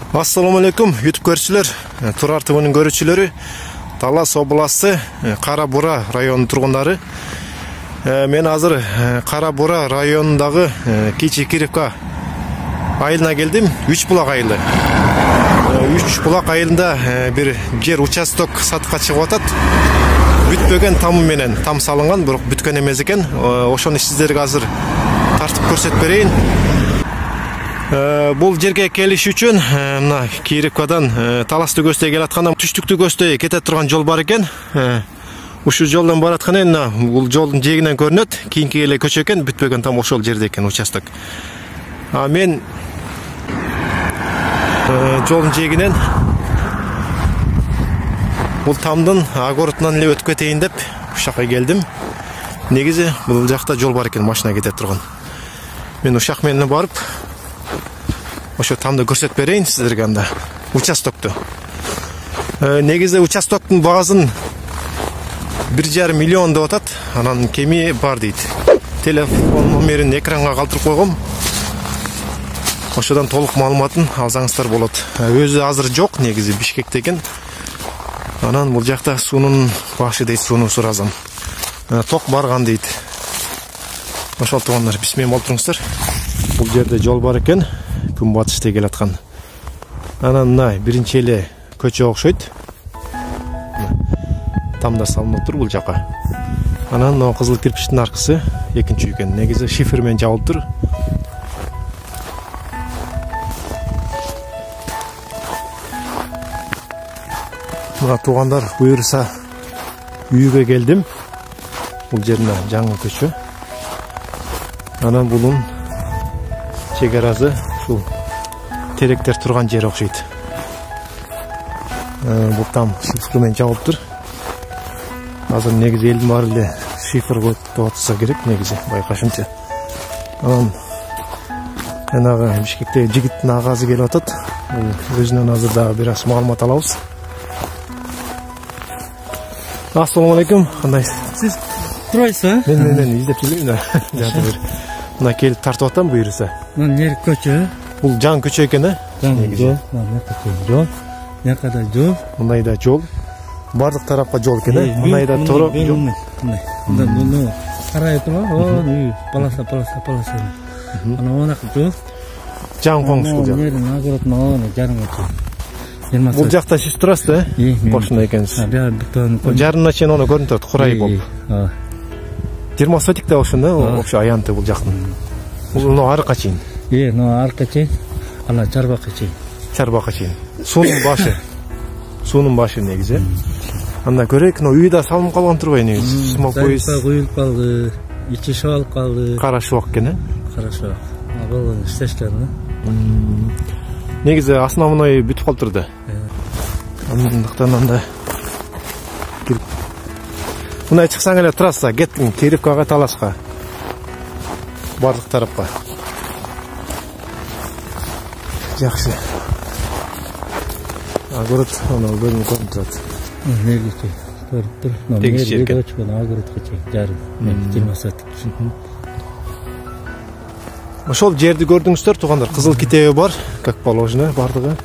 Assalamu alaikum YouTube көрүүчүлөр, Турар ТВнын көрүүчүлөрү, Талас областы Кара Бура районунун тургундары. Мен азыр Кара Бура районундагы Кичи Киривка айылына келдим. 3 булак айылы. 3 булак айылында бир жер участок сатыкка чыгып атат. Бүтпөгөн тамы менен там салынган, бирок бүткөн эмес экен. Ошону сиздерге азыр тартып көрсөтүп берейин. Бул жерге келиш үчүн мына Киривкадан Таласты көздөй келатканда түштүктү көздөй кете турган жол бар экен. Ушул жолдон баратканда мына бул жолдун жээгинен көрүнөт. Кийинки эле көчө экен, бүтпөгөн там ошол жерде экен участок. Мен жолдун жээгинен бул тамдын огородунан эле өтүп кетейин деп ушакка келдим. Негизи бул жакта жол бар экен, машина кете турган. Мен ушак менен барып ошо тамды көрсөтүп берейин сиздерге анда участокту. Негизи участоктун баазын 1,5 миллион деп атат. Анан кеми бар дейт. Телефон номерин экранга калтырып койгом. Ошодон толук маалыматын алсаңыздар болот. Өзү азыр жок, негизи Бишкекте экен. Анан бул жакта суунун башы дейт, сууну суразам. Ток барган дейт. Ошол туугандар, бисмилlah болуп туруңуздар. Бул жерде жол бар экен. Күн батышты келаткан. Анан мына биринчи эле көчө окшойт. Тамдар салынып тур бул жака. Анан мына кызыл кирпичтин аркысы экинчи үй экен. Негизи шифер менен жабылып тур. Мына туугандар, буюрса үйгө келдим. Бул жерде жаңы көчө. Анан булун чек аразы ушул теректер турган жер окшойт. Бул там шифер менен жабылып тур. Азыр негизи элдин баары эле шифер коюп атса керек, негизи байкашымча. Анан жанагы Бишкектеги жигиттин агазы келип атат. Бул өзүнөн азыр дагы бир аз маалымат алабыз. Ассаламу алейкум. Кандайсыз? Сиз турасыз? Мен издеп жүрмүн да. Мына келип тартып атам буюрса. Мына жер көчө. Бул жаңы көчө экен, Жаңы жол. Мына жол. Якада жол. Мындайда жол. Бардык тарапка жол экен, мындайда торо жол. Мындай. Мына карай турган, үй полоса. Ана онак жол. Жаңы коңуш бул жак. Жердин огородуна жарым өтүп. Бул жакта сиз турасыз, Бошунда экенсиз. Жарымына чейин ону көрүнүп турат, курай болуп. 20 сотик да ошондо, вообще аянты бул жактын. Бул аркка чейин. Аркка чейин. Ана чарбакка чейин. Чарбакка чейин. Суунун башы негизи. Анда көрөйүк, үй да салынып калган турбайбы негизи? Смокпойз куюлуп калды, ичи шабалып калды. Кара шубак экен, Кара шубак. Болгон иштештер. Негизи основной бүтүп калыптыр да. Андыктан анда кирип. Мына чыксаң эле трасса, кеттиң Киривкага, Таласка. Бардык тарапка. Жакшы. Огород, аны бөлүнүп көрүнүп турат. Негизи көрүп тур. Тегиз жер экен. Огородко чейин жарым. 20 сотик. Ошол жерди көрдүңүздөр, туугандар. Кызыл китеби бар, как положено, бардыгы.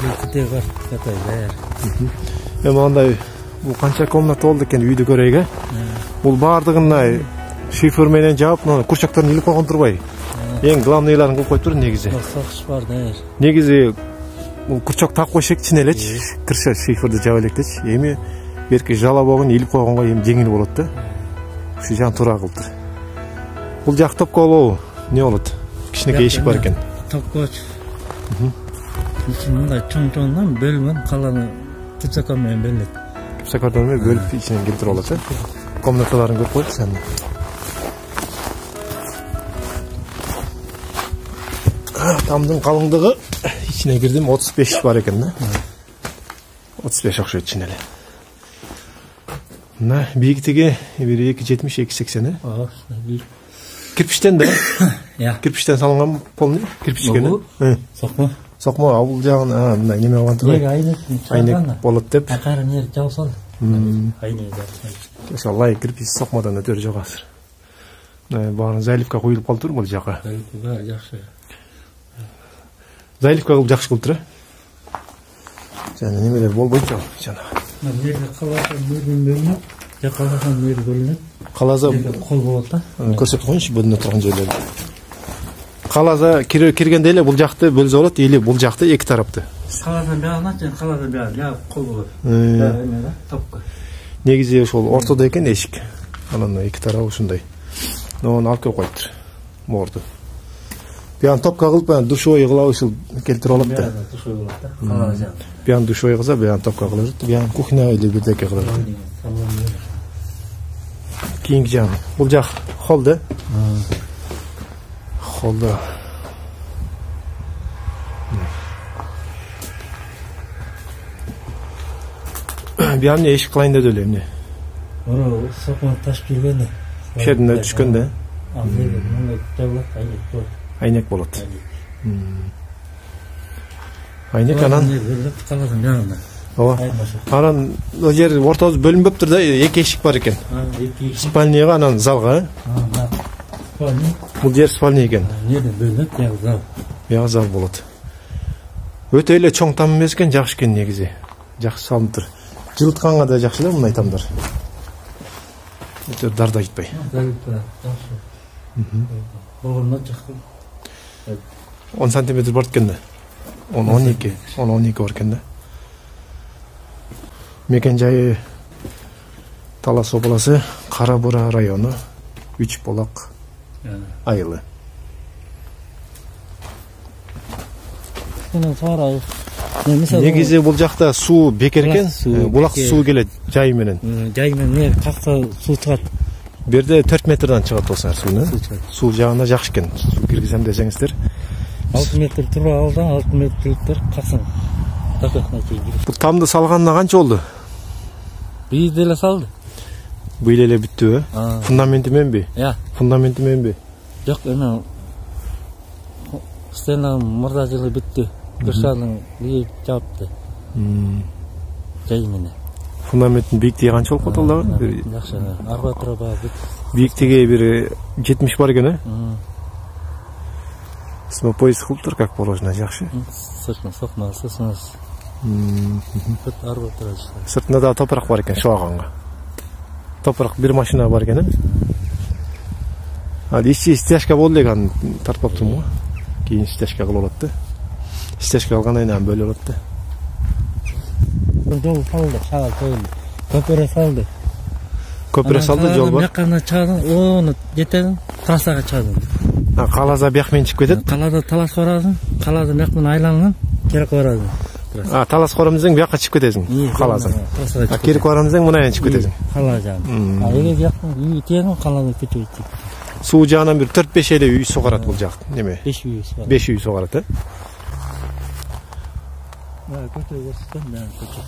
Кызыл китеби бар, катай баары. Эми андай бул канча комната болду экен үйдү көрөйгө. Бул бардыгын шифер менен жаап, курчактарын илип койгон турбайбы? Эң главныйларын кылып коюп тур негизи. Сакчы бар да. Негизи бул курчак так койшек ичине элечи, кырша шиферди жаап электечи. Эми берки жала болгон илип койгонго эми жеңил болот да. Ушу жан туура кылыптыр. Бул жак топколоо не болот? Кичинекей эшик бар экен. Топкоч. Мындай чоң-чоңдон бөлүнгөн, калганы типсакар менен бөлүнөт. Типсакардан бөлүп ичинен келтирип алат, комнаталарын көрүп койчу сен. Тамдын калыңдыгы ичине кирдим, 35 бар экен да. 35 окшойт ичине эле. Мына бийиктиги бир 2,70, 2,80. Кирпичтен да? Кирпичтен салынган полный кирпич экен. Сокмо. Сокмо, бул жагын мындай неме болгон турбайбы? Айнек болот деп. Акары нер жабып сал. Айнек жабып. Ошол лай кирпич сокмодон өтөр жок азыр. Баарын заливка коюлуп калыптыр бул жака. Жакшы. Заливка кылып жакшы кылыптыр. Жана немелер болбойт жана. Жерде каласа мөрдөн бөлүнөт, же каласан мөр бөлүнөт. Каласа Кол болот да. көрсөтүп коюңчу бөлүнө турган жерлерди. Каласа киргенде эле бул жакты бөлсө болот, или бул жакты эки тарапты. Каласан бягына, же каласан бягына кол болот. Эме да, топко. Негизи ошол ортодо экен эшик. Анан эки тарабы ушундай. Оны алып келип коюптур. Моорду. Биян топка кылып, душевой кылып ушул келтирип алат да. Душевой болот да. Каласа жак. Биян душевой кылса, биян топка кылып, биян кухня или бирдеке кылып. Кийинки жагы. Бул жак холл да. Холлда. Биян эмне эшик кылайын деп эле эмне? Ora sokma taş girgende. Şerine düşkende. Aynek Aynek bolot. Aynek anan. Kalasın yanında. Ооба. Анан о жер ортосу бөлүнбөптүр да, эки эшик бар экен. Спальняга анан залга. Бул жер спальня экен. Жерден бөлүнөт, ягы зал. Ягы зал болот. Өтө эле чоң там эмес экен, жакшы экен негизи. Жакшы салыныптыр. Жылытканга да жакшы да мындай тамдар. Өтө дарда кетпей. Болгондо жакшы. 10 сантиметр бар экен да. 10-12 бар экен да. Мекен жайы Талас обласы, Кара Бура району, 3 Болак айылы. Негизи бул жакта суу бекер экен, булак суу келет жай менен. Жай менен какта суу чыгат. Берде 4 метрден чыгат болса сууну. Суу жагына жакшы экен. Суу киргизем десеңиздер. 6 метр тура алдан 6 метрликтер каксын. Бул тамды салганына канча болду? Бийди эле салды. Быйыл эле бүттүбү? Фундаменти менби? Фундаменти менби? Жок, эме стена мурда жылы бүттү. Кыршанын бийип жапты. Жай менен. Фундаменттин бийиктиги канча болуп калды ал дагы? Жакшы. Арбатура баа бүт. Бийиктиги бир 70 бар экен, Самопоиск кылыптыр, как положено, жакшы. Сыртына сокмасы, сынас. Бүт арбатура. Сыртында да топурак бар экен, шуаганга. Топурак бир машина бар экен. Ал ичи стяжка болду эле, тартпаптырмын го. Кийин стяжка кылып алат да. Стяжка алгандан кийин бөлүп алат да. Жол салды, шагал коюлду. Көпүрө салды. Көпүрө салды, жол бар. Жаккана чыгадың, оны жетең, трассага чыгадың. Калаза бияк менен чыгып кетет. Калада талас барасың, калада бияк менен айланган, керек барасың. Талас коромузең бияка чыгып кетесиң, калаза. Керек барамызең мына жерден чыгып кетесиң. Калажан. Эге бияктын үй тегин калада көчөй чыгып. Суу жагынан бир 4-5 эле үй согарат бул жак. Неме? 5 үй согарат. 5 үй согарат, Көчөй көрсөтсөм, мен көчөй.